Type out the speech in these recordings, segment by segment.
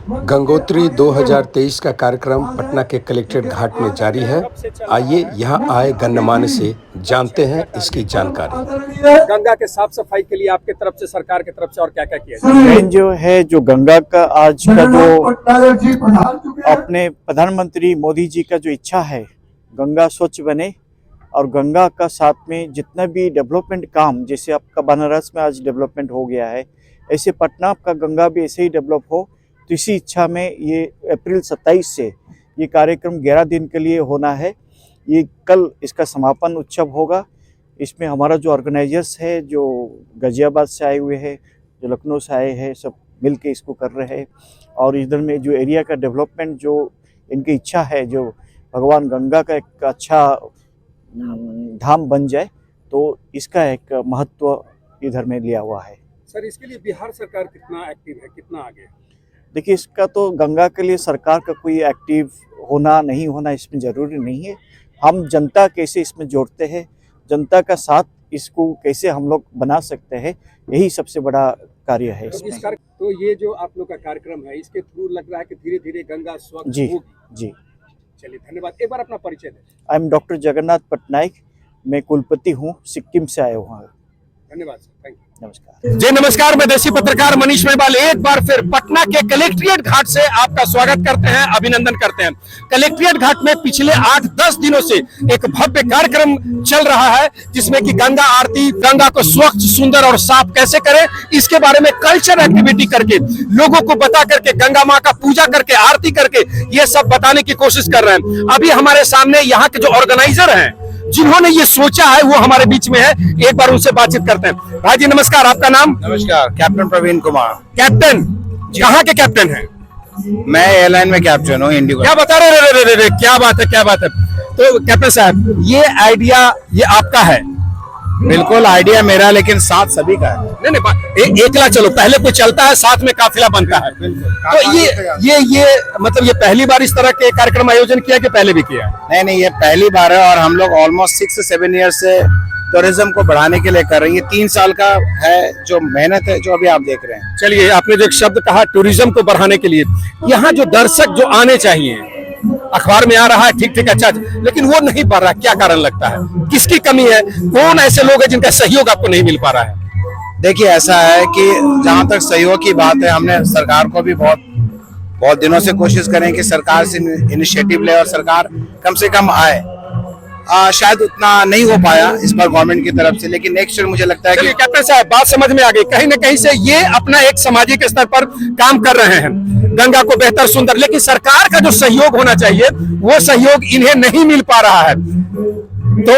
गंगोत्री 2023 का कार्यक्रम पटना के कलेक्ट्रेट घाट में जारी है। आइए यहाँ आए गणमान्य से जानते हैं इसकी जानकारी। गंगा के साफ सफाई के लिए आपके तरफ से, सरकार की तरफ से और क्या क्या किया जाए? मेन जो है, जो गंगा का आज का जो अपने प्रधानमंत्री मोदी जी का जो इच्छा है, गंगा स्वच्छ बने और गंगा का साथ में जितना भी डेवलपमेंट काम, जैसे आपका बनारस में आज डेवलपमेंट हो गया है, ऐसे पटना का गंगा भी ऐसे ही डेवलप हो। तो इसी इच्छा में ये अप्रैल 27 से ये कार्यक्रम 11 दिन के लिए होना है। ये कल इसका समापन उत्सव होगा। इसमें हमारा जो ऑर्गेनाइजर्स है, जो गाजियाबाद से आए हुए हैं, जो लखनऊ से आए हैं, सब मिल के इसको कर रहे हैं। और इधर में जो एरिया का डेवलपमेंट, जो इनकी इच्छा है, जो भगवान गंगा का एक अच्छा धाम बन जाए, तो इसका एक महत्व इधर में लिया हुआ है। सर, इसके लिए बिहार सरकार कितना एक्टिव है, कितना आगे है? देखिए, इसका तो गंगा के लिए सरकार का कोई एक्टिव होना नहीं होना इसमें ज़रूरी नहीं है। हम जनता कैसे इसमें जोड़ते हैं, जनता का साथ इसको कैसे हम लोग बना सकते हैं, यही सबसे बड़ा कार्य है इसमें। तो ये जो आप लोग का कार्यक्रम है, इसके थ्रू लग रहा है कि धीरे धीरे गंगा स्वच्छ होगी। जी, चलिए, धन्यवाद। एक बार अपना परिचय दें। I am doctor Jagannath Patnaik, मैं कुलपति हूँ, सिक्किम से आया हुआ हूँ। धन्यवाद सर, थैंक यू। नमस्कार जी नमस्कार, मैं देसी पत्रकार मनीष मेहवाल एक बार फिर पटना के कलेक्ट्रेट घाट से आपका स्वागत करते हैं, अभिनंदन करते हैं। कलेक्ट्रेट घाट में पिछले 8-10 दिनों से एक भव्य कार्यक्रम चल रहा है, जिसमें कि गंगा आरती, गंगा को स्वच्छ, सुंदर और साफ कैसे करें, इसके बारे में कल्चर एक्टिविटी करके, लोगों को बता करके, गंगा माँ का पूजा करके, आरती करके, ये सब बताने की कोशिश कर रहे हैं। अभी हमारे सामने यहाँ के जो ऑर्गेनाइजर हैं, जिन्होंने ये सोचा है, वो हमारे बीच में है। एक बार उनसे बातचीत करते हैं। भाई जी नमस्कार, आपका नाम? नमस्कार, कैप्टन प्रवीण कुमार। कैप्टन, कहाँ के कैप्टन हैं? मैं एयरलाइन में कैप्टन हूँ, इंडिगो। क्या बता रहे? रे, क्या बात है, क्या बात है। तो कैप्टन साहब, ये आइडिया ये आपका है? बिल्कुल, आइडिया मेरा, लेकिन साथ सभी का है। नहीं, एकला चलो, पहले कोई चलता है, साथ में काफिला बनता है। तो ये मतलब ये पहली बार इस तरह के कार्यक्रम आयोजन किया कि पहले भी किया? नहीं, ये पहली बार है और हम लोग ऑलमोस्ट 6 से 7 ईयर से टूरिज्म को बढ़ाने के लिए कर रहे हैं। ये 3 साल का है जो मेहनत है, जो अभी आप देख रहे हैं। चलिए, आपने जो एक शब्द कहा टूरिज्म को बढ़ाने के लिए, यहाँ जो दर्शक जो आने चाहिए, अखबार में आ रहा है, ठीक अच्छा, लेकिन वो नहीं बढ़ रहा, क्या कारण लगता है? किसकी कमी है? कौन ऐसे लोग हैं जिनका सहयोग आपको नहीं मिल पा रहा है? देखिए, ऐसा है कि जहाँ तक सहयोग की बात है, हमने सरकार को भी बहुत दिनों से कोशिश करें कि सरकार से इनिशिएटिव ले और सरकार कम से कम आए। शायद उतना नहीं हो पाया इस बार गवर्नमेंट की तरफ से, लेकिन नेक्स्ट ईयर मुझे लगता है कि कैप्टन साहब, बात समझ में आ गई। कहीं न कहीं से ये अपना एक सामाजिक स्तर पर काम कर रहे हैं, गंगा को बेहतर, सुंदर, लेकिन सरकार का जो सहयोग होना चाहिए, वो सहयोग इन्हें नहीं मिल पा रहा है। तो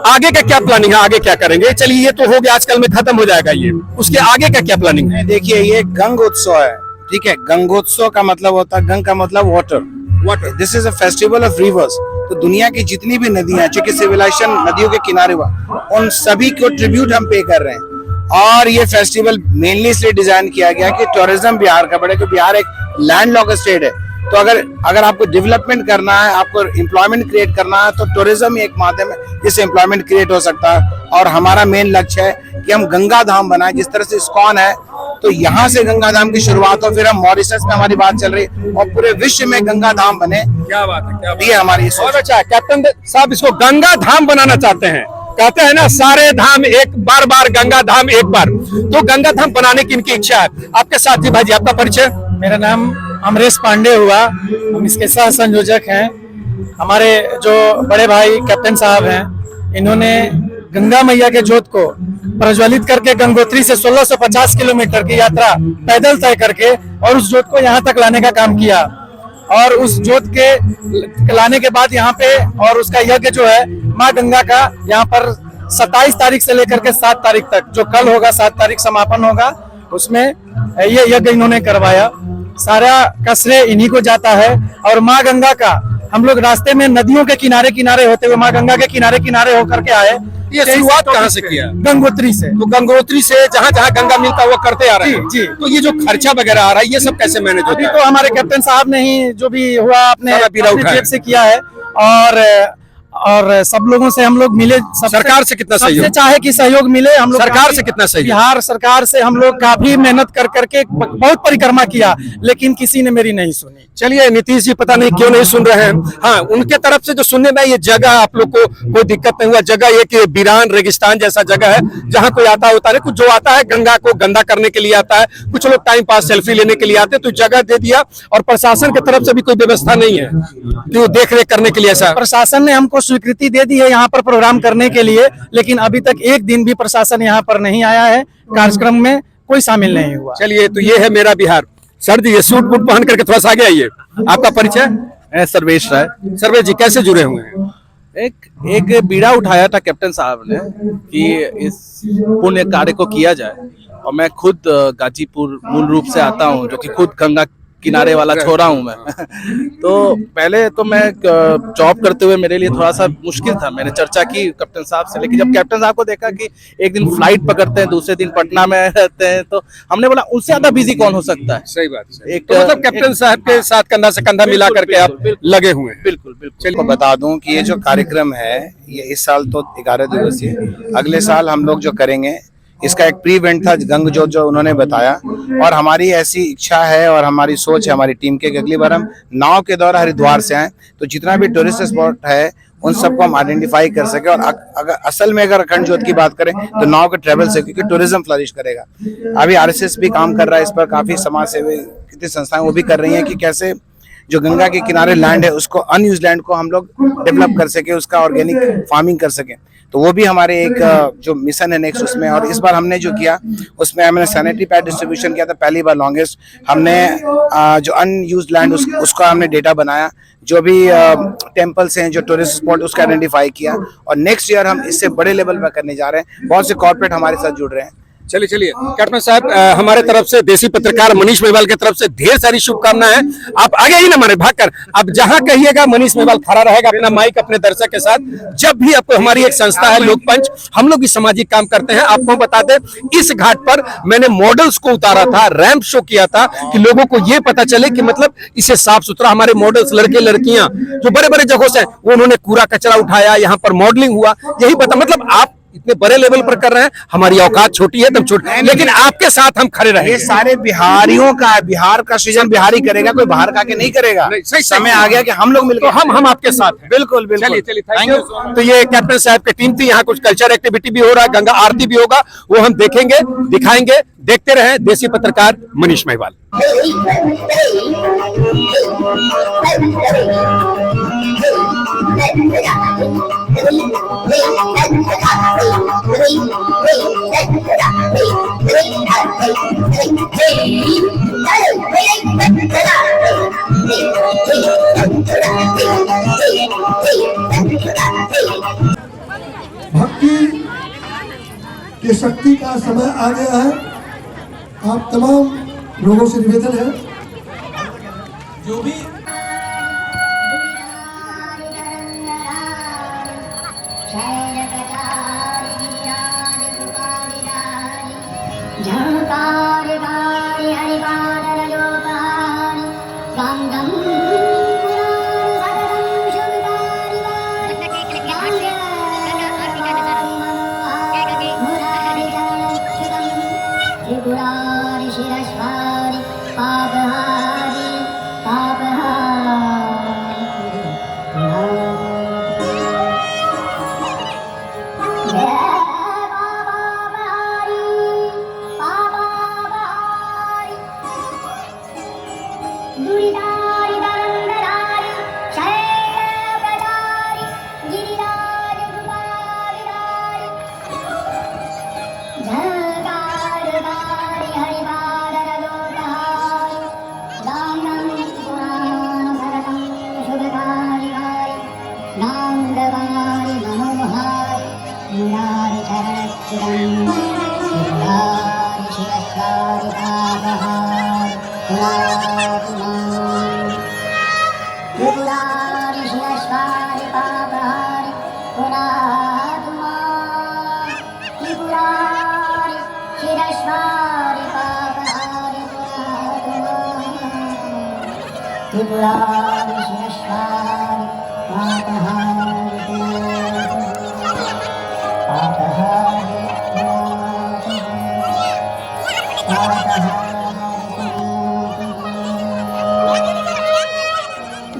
आगे का क्या प्लानिंग है, आगे क्या करेंगे? चलिए, ये तो हो गया, आजकल में खत्म हो जाएगा ये, उसके आगे का क्या प्लानिंग है? देखिए, ये गंगोत्सव है, ठीक है। गंगोत्सव का मतलब होता है, गंग का मतलब water. This is a festival of reverse. तो दुनिया की जितनी भी नदियां, चूंकि सिविलाइजेशन नदियों के किनारे हुआ, उन सभी को ट्रिब्यूट हम पे कर रहे हैं। और ये फेस्टिवल मेनली इसलिए डिजाइन किया गया कि टूरिज्म बिहार का बढ़े, क्योंकि बिहार एक लैंडलॉक्ड स्टेट है। तो अगर आपको डेवलपमेंट करना है, आपको एम्प्लॉयमेंट क्रिएट करना है, तो टूरिज्म ही एक माध्यम है जिससे एम्प्लॉयमेंट क्रिएट हो सकता है। और हमारा मेन लक्ष्य है कि हम गंगा धाम बनाए, जिस तरह से इस्कॉन है, तो यहाँ से गंगा धाम की शुरुआत हो, फिर हम मॉरिशस में हमारी बात चल रही है, और पूरे विश्व में गंगा धाम बने। क्या बात है, क्या बात है। ये हमारी बहुत अच्छा है। कैप्टन साहब इसको गंगा धाम बनाना चाहते हैं, कहते हैं ना, सारे धाम एक बार, गंगा धाम एक बार। तो गंगा धाम बनाने की इनकी इच्छा है। आपके साथ जी, भाई जी, आपका परिचय? मेरा नाम अमरेश पांडे हुआ, हम इसके सह संयोजक हैं। हमारे जो बड़े भाई कैप्टन साहब हैं, इन्होंने गंगा मैया के जोत को प्रज्वलित करके गंगोत्री से 1650 किलोमीटर की यात्रा पैदल तय करके और उस जोत को यहाँ तक लाने का काम किया। और उस जोत के लाने के बाद यहाँ पे और उसका यज्ञ जो है माँ गंगा का, यहाँ पर 27 तारीख से लेकर के 7 तारीख तक, जो कल होगा 7 तारीख समापन होगा, उसमें ये यज्ञ इन्होंने करवाया। सारा का श्रेय इन्हीं को जाता है। और माँ गंगा का हम लोग रास्ते में नदियों के किनारे किनारे होते हुए माँ गंगा के किनारे किनारे होकर के आए। ये शुरुआत कहाँ से किया? गंगोत्री से। तो गंगोत्री से जहाँ जहाँ गंगा मिलता है वो करते आ रहे हैं। जी। तो ये जो खर्चा वगैरह आ रहा है, ये सब कैसे मैनेज होता है? तो हमारे कैप्टन साहब ने ही जो भी हुआ अपने जेब से किया है। और सब लोगों से हम लोग मिले, सरकार से कितना सहयोग? सबसे चाहे कि सहयोग मिले। हम लोग सरकार काफी- से कितना सहयोग? बिहार सरकार से हम लोग काफी मेहनत कर करके बहुत परिक्रमा किया, लेकिन किसी ने मेरी नहीं सुनी। चलिए नीतीश जी पता नहीं क्यों नहीं सुन रहे हैं। हाँ, उनके तरफ से जो सुनने में ये जगह आप लोग को कोई दिक्कत नहीं हुआ। जगह ये कि वीरान रेगिस्तान जैसा जगह है जहाँ कोई आता होता है, कुछ जो आता है गंगा को गंदा करने के लिए आता है, कुछ लोग टाइम पास सेल्फी लेने के लिए आते हैं, तो जगह दे दिया। और प्रशासन की तरफ से भी कोई व्यवस्था नहीं है जो देख रेख करने के लिए ऐसा। प्रशासन ने हमको स्वीकृति दे दी है यहाँ पर प्रोग्राम करने के लिए, लेकिन अभी तक एक दिन भी प्रशासन यहाँ पर नहीं आया है, कार्यक्रम में कोई शामिल नहीं हुआ। चलिए, तो ये है मेरा बिहार। सर जी, ये सूट बूट पहन करके थोड़ा सा आगे आइए। आपका परिचय? मैं सर्वेश राय। सर्वेश जी कैसे जुड़े हुए हैं? एक बीड़ा उठाया था कैप्टन साहब ने कि इस पुण्य कार्य को किया जाए, और मैं खुद गाजीपुर मूल रूप से आता हूँ, जो कि खुद गंगा किनारे वाला छोरा हूँ मैं। तो पहले तो मैं जॉब करते हुए मेरे लिए थोड़ा सा मुश्किल था, मैंने चर्चा की कैप्टन साहब से, लेकिन जब कैप्टन साहब को देखा कि एक दिन फ्लाइट पकड़ते हैं, दूसरे दिन पटना में रहते हैं, तो हमने बोला उनसे ज्यादा बिजी कौन हो सकता है। सही बात है। तो मतलब कैप्टन साहब के साथ कंधा से कंधा मिला करके आप लगे हुए हैं। बिल्कुल बिल्कुल। चलिए बता दूं कि ये जो कार्यक्रम है ये इस साल तो 11 दिवसीय, अगले साल हम लोग जो करेंगे इसका एक प्री इवेंट था गंग जोत जो उन्होंने बताया, और हमारी ऐसी इच्छा है और हमारी सोच है हमारी टीम के कि अगली बार हम नाव के द्वारा हरिद्वार से आए, तो जितना भी टूरिस्ट स्पॉट है उन सबको हम आइडेंटिफाई कर सके। और अगर असल में अगर अखंड ज्योत की बात करें तो नाव के ट्रेवल से, क्योंकि टूरिज्म फ्लरिश करेगा। अभी आरएसएस भी काम कर रहा है इस पर, काफी समाज सेवी कितनी संस्थाएं वो भी कर रही हैं कि कैसे जो गंगा के किनारे लैंड है उसको, अनयूज लैंड को हम लोग डेवलप कर सके, उसका ऑर्गेनिक फार्मिंग कर सके। तो वो भी हमारे एक जो मिशन है नेक्स्ट उसमें। और इस बार हमने जो किया उसमें हमने सैनिटरी पैड डिस्ट्रीब्यूशन किया था, पहली बार लॉन्गेस्ट। हमने जो अनयूज लैंड उसका हमने डेटा बनाया, जो भी टेम्पल्स हैं जो टूरिस्ट स्पॉट उसका आइडेंटिफाई किया, और नेक्स्ट ईयर हम इससे बड़े लेवल पर करने जा रहे हैं। बहुत से कॉर्पोरेट हमारे साथ जुड़ रहे हैं। चलिए चलिए कैप्टन साहब, हमारे तरफ से देसी पत्रकार मनीष मेवाल की तरफ से ढेर सारी शुभकामनाएं हैं। आप आगे ही ना मारे भागकर, आप जहां कहिएगा मनीष मेवाल खड़ा रहेगा अपना माइक अपने दर्शक के साथ। जब भी आपको, हमारी एक संस्था है लोकपंच, हम लोग इस सामाजिक काम करते हैं। आपको बता दें इस घाट पर मैंने मॉडल्स को उतारा था, रैंप शो किया था कि लोगों को ये पता चले कि मतलब इसे साफ सुथरा, हमारे मॉडल्स लड़के लड़कियां जो बड़े बड़े जगहों से वो उन्होंने कूड़ा कचरा उठाया, यहाँ पर मॉडलिंग हुआ, यही पता। मतलब आप इतने बड़े लेवल पर कर रहे हैं, हमारी औकात छोटी है एकदम छोटी, लेकिन आपके साथ हम खड़े रहेंगे। ये सारे बिहारियों का, बिहार का सृजन बिहारी करेगा, कोई बाहर का के नहीं करेगा। सही समय आ गया कि हम लोग मिलकर, तो हम आपके साथ हैं। बिल्कुल बिल्कुल। चलिए चलिए, थैंक यू। तो ये कैप्टन साहब की टीम थी। यहाँ कुछ कल्चर एक्टिविटी भी हो रहा है, गंगा आरती भी होगा, वो हम देखेंगे, दिखाएंगे। देखते रहे देसी पत्रकार मनीष मेवाल। भक्ति की शक्ति का समय आ गया है। आप तमाम लोगों से निवेदन है, जो भी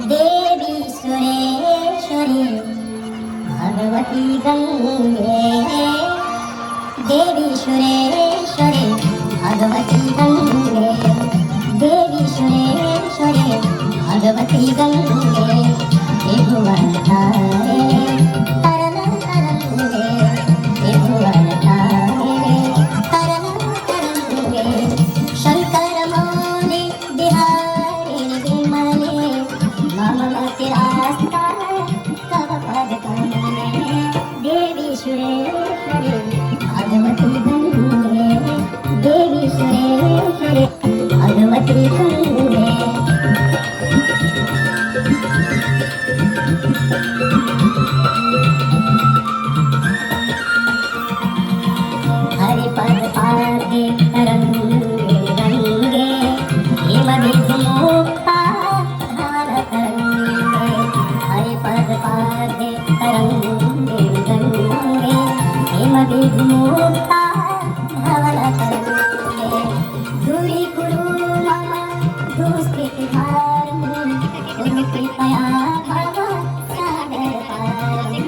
देवी सुरेश्वरी भगवती गंगे, देवी सुरेश्वरी भगवती गंगे, देवी सुरेश्वरी भगवती गंगे, त्रिभुवन तारे तरन तरंगे, त्रिभुवन तारे तरन तरंगे, शंकर मौली बिहारी विमले, मम मति रास्ता तव पद कमले, देवी सुरेश्वरी भगवती गंगे, देवी सुरेश्वरी भगवती गंगे। हरि पद पादे तरंगे रंगे, हिम मुक्ता धार तरंगे, हरि पद पादे तरंगे रंगे, हिम मुक्ता धार तरंगे, दूरी कुरु मम दुष्कृति भारं, तुम कृपया भव सागर पारं,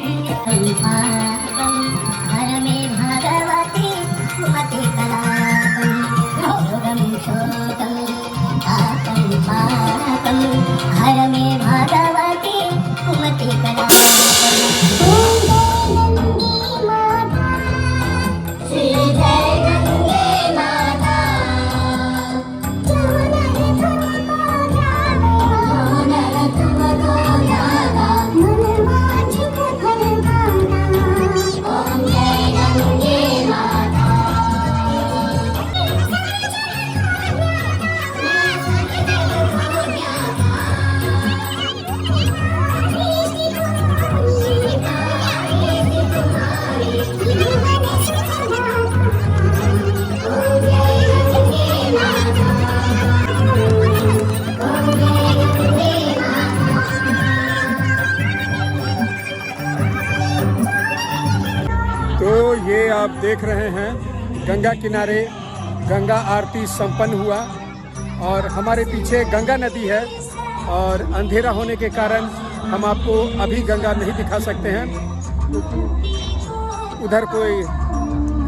हर मे भगवती कुमति कलापं, योगं शोकं तातं पापं, हर मे भगवती कुमति कलापं। श्री जय गंगे माता, ओम जय गंगे माता। तो ये आप देख रहे हैं गंगा किनारे गंगा आरती संपन्न हुआ और हमारे पीछे गंगा नदी है और अंधेरा होने के कारण हम आपको अभी गंगा नहीं दिखा सकते हैं क्योंकि उधर कोई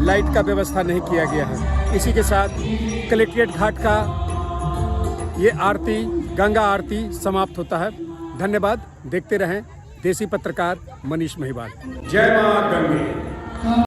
लाइट का व्यवस्था नहीं किया गया है। इसी के साथ कलेक्ट्रेट घाट का ये आरती गंगा आरती समाप्त होता है। धन्यवाद। देखते रहें देसी पत्रकार मनीष महिवाल। जय मां गंगे।